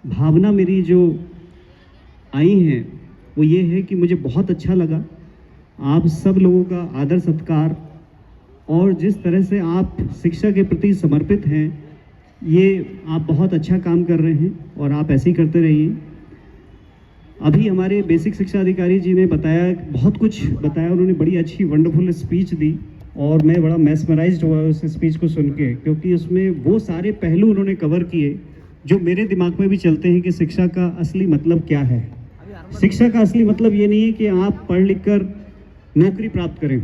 भावना मेरी जो आई हैं वो ये है कि मुझे बहुत अच्छा लगा आप सब लोगों का आदर सत्कार और जिस तरह से आप शिक्षा के प्रति समर्पित हैं, ये आप बहुत अच्छा काम कर रहे हैं और आप ऐसे ही करते रहिए। अभी हमारे बेसिक शिक्षा अधिकारी जी ने बताया, बहुत कुछ बताया, उन्होंने बड़ी अच्छी वंडरफुल स्पीच दी और मैं बड़ा मैस्मराइज्ड हुआ उस स्पीच को सुन के, क्योंकि उसमें वो सारे पहलू उन्होंने कवर किए जो मेरे दिमाग में भी चलते हैं कि शिक्षा का असली मतलब क्या है। शिक्षा का असली मतलब ये नहीं है कि आप पढ़ लिख कर नौकरी प्राप्त करें,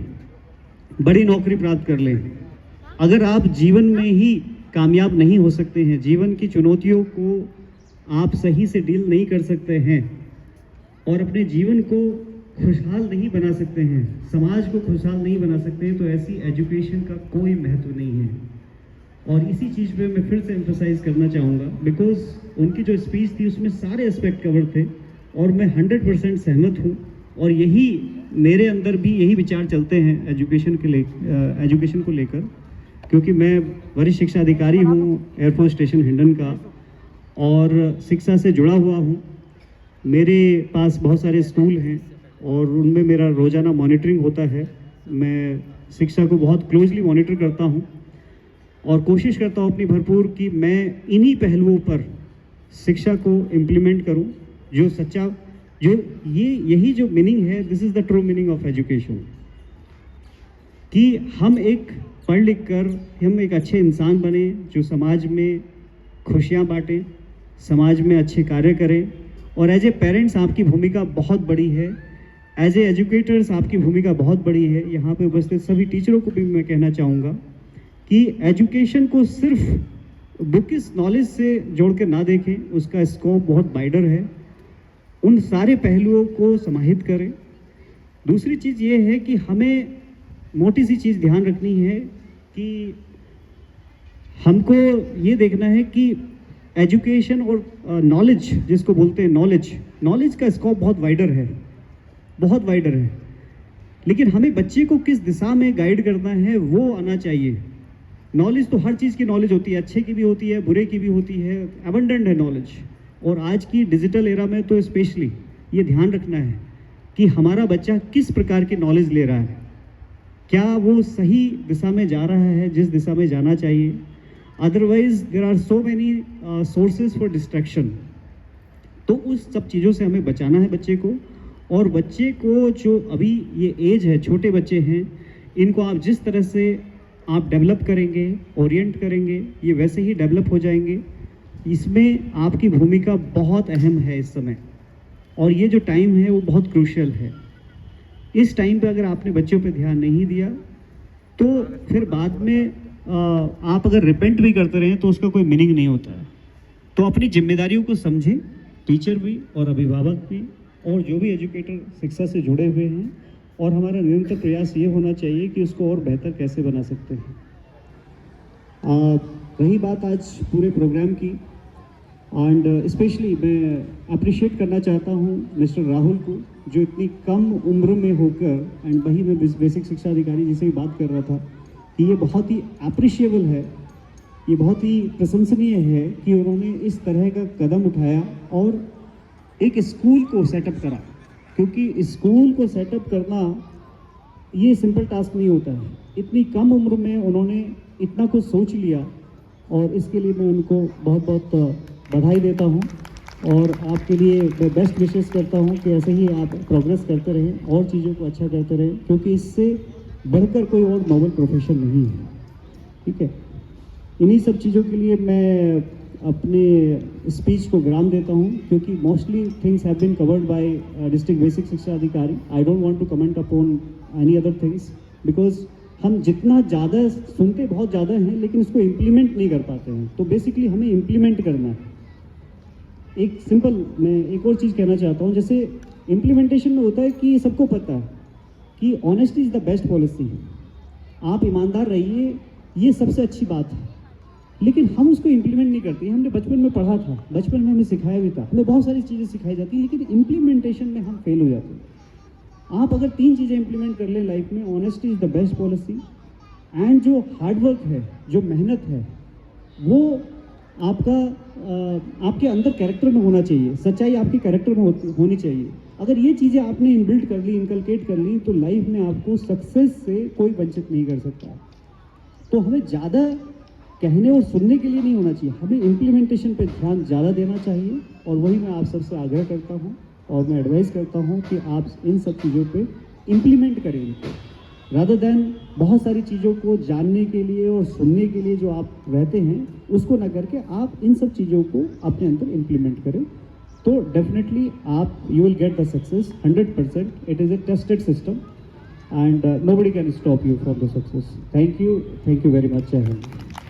बड़ी नौकरी प्राप्त कर लें। अगर आप जीवन में ही कामयाब नहीं हो सकते हैं, जीवन की चुनौतियों को आप सही से डील नहीं कर सकते हैं और अपने जीवन को खुशहाल नहीं बना सकते हैं, समाज को खुशहाल नहीं बना सकते हैं, तो ऐसी एजुकेशन का कोई महत्व नहीं है। और इसी चीज़ पे मैं फिर से एम्फसाइज करना चाहूँगा, बिकॉज उनकी जो स्पीच थी उसमें सारे एस्पेक्ट कवर थे और मैं 100% सहमत हूँ। और यही मेरे अंदर भी यही विचार चलते हैं एजुकेशन को लेकर, क्योंकि मैं वरिष्ठ शिक्षा अधिकारी हूँ एयरफोर्स स्टेशन हिंडन का और शिक्षा से जुड़ा हुआ हूँ। मेरे पास बहुत सारे स्कूल हैं और उनमें मेरा रोज़ाना मॉनिटरिंग होता है। मैं शिक्षा को बहुत क्लोजली मॉनिटर करता हूँ और कोशिश करता हूँ अपनी भरपूर कि मैं इन्हीं पहलुओं पर शिक्षा को इम्प्लीमेंट करूँ, जो सच्चा, जो यही जो मीनिंग है, this is the true meaning of education, कि हम एक पढ़ लिख कर हम एक अच्छे इंसान बने जो समाज में खुशियाँ बांटें, समाज में अच्छे कार्य करें। और एज ए पेरेंट्स आपकी भूमिका बहुत बड़ी है, एज ए एजुकेटर्स आपकी भूमिका बहुत बड़ी है। यहाँ पे उपस्थित सभी टीचरों को भी मैं कहना चाहूँगा कि एजुकेशन को सिर्फ बुकिश नॉलेज से जोड़ के ना देखें, उसका स्कोप बहुत वाइडर है, उन सारे पहलुओं को समाहित करें। दूसरी चीज़ ये है कि हमें मोटी सी चीज़ ध्यान रखनी है कि हमको ये देखना है कि एजुकेशन और नॉलेज, जिसको बोलते हैं नॉलेज का स्कोप बहुत वाइडर है, बहुत वाइडर है, लेकिन हमें बच्चे को किस दिशा में गाइड करना है वो आना चाहिए। नॉलेज तो हर चीज़ की नॉलेज होती है, अच्छे की भी होती है, बुरे की भी होती है, एबंडेंट है नॉलेज। और आज की डिजिटल एरा में तो स्पेशली ये ध्यान रखना है कि हमारा बच्चा किस प्रकार की नॉलेज ले रहा है, क्या वो सही दिशा में जा रहा है जिस दिशा में जाना चाहिए। Otherwise there are so many sources for distraction. तो उस सब चीज़ों से हमें बचाना है बच्चे को। और बच्चे को जो अभी ये एज है, छोटे बच्चे हैं, इनको आप जिस तरह से आप डेवलप करेंगे, ओरिएंट करेंगे, ये वैसे ही डेवलप हो जाएंगे। इसमें आपकी भूमिका बहुत अहम है इस समय, और ये जो टाइम है वो बहुत क्रूशियल है। इस टाइम पे अगर आपने बच्चों पे ध्यान नहीं दिया तो फिर बाद में आप अगर रिपेंट भी करते रहें तो उसका कोई मीनिंग नहीं होता है। तो अपनी जिम्मेदारियों को समझें, टीचर भी और अभिभावक भी और जो भी एजुकेटर शिक्षा से जुड़े हुए हैं, और हमारा निरंतर प्रयास ये होना चाहिए कि उसको और बेहतर कैसे बना सकते हैं। रही बात आज पूरे प्रोग्राम की, एंड स्पेशली मैं अप्रिशिएट करना चाहता हूँ मिस्टर राहुल को, जो इतनी कम उम्र में होकर, एंड वही मैं बेसिक शिक्षा अधिकारी जी से भी बात कर रहा था कि ये बहुत ही अप्रिशिएबल है, ये बहुत ही प्रशंसनीय है कि उन्होंने इस तरह का कदम उठाया और एक स्कूल को सेटअप करा। क्योंकि स्कूल को सेटअप करना ये सिंपल टास्क नहीं होता है। इतनी कम उम्र में उन्होंने इतना कुछ सोच लिया और इसके लिए मैं उनको बहुत बहुत बधाई देता हूँ और आपके लिए मैं बेस्ट विशेस करता हूँ कि ऐसे ही आप प्रोग्रेस करते रहें और चीज़ों को अच्छा करते रहें, क्योंकि इससे बढ़कर कोई और नोबल प्रोफेशन नहीं है। ठीक है, इन्हीं सब चीज़ों के लिए मैं अपने स्पीच को विराम देता हूँ, क्योंकि mostly things have been covered by district basic शिक्षा अधिकारी। I don't want to comment upon any other things, because हम जितना ज़्यादा सुनते बहुत ज़्यादा हैं लेकिन उसको इम्प्लीमेंट नहीं कर पाते हैं। तो बेसिकली हमें इम्प्लीमेंट करना है। एक सिंपल मैं एक और चीज़ कहना चाहता हूँ, जैसे इम्प्लीमेंटेशन में होता है कि सबको पता है कि honesty is the best policy. आप ईमानदार रहिए, ये सबसे अच्छी बात है, लेकिन हम उसको इम्प्लीमेंट नहीं करते। हमने बचपन में पढ़ा था, बचपन में हमें सिखाया भी था, हमें बहुत सारी चीज़ें सिखाई जाती हैं, लेकिन इम्प्लीमेंटेशन में हम फेल हो जाते हैं। आप अगर 3 चीज़ें इम्प्लीमेंट कर लें लाइफ में, honesty is the best policy, and जो हार्डवर्क है, जो मेहनत है, वो आपका आपके अंदर कैरेक्टर में होना चाहिए, सच्चाई आपके कैरेक्टर में होनी चाहिए। अगर ये चीज़ें आपने इनबिल्ट कर ली, इनकलकेट कर ली, तो लाइफ में आपको सक्सेस से कोई वंचित नहीं कर सकता। तो हमें ज़्यादा कहने और सुनने के लिए नहीं होना चाहिए, हमें इम्प्लीमेंटेशन पे ध्यान ज़्यादा देना चाहिए। और वही मैं आप सबसे आग्रह करता हूँ और मैं एडवाइस करता हूँ कि आप इन सब चीज़ों पे इम्प्लीमेंट करें इनको, रादर देन बहुत सारी चीज़ों को जानने के लिए और सुनने के लिए जो आप रहते हैं उसको ना करके आप इन सब चीज़ों को अपने अंदर इम्प्लीमेंट करें, तो डेफिनेटली आप you will get the success 100%. It is a tested system and nobody can stop you from the success. Thank you very much. Jai Hind.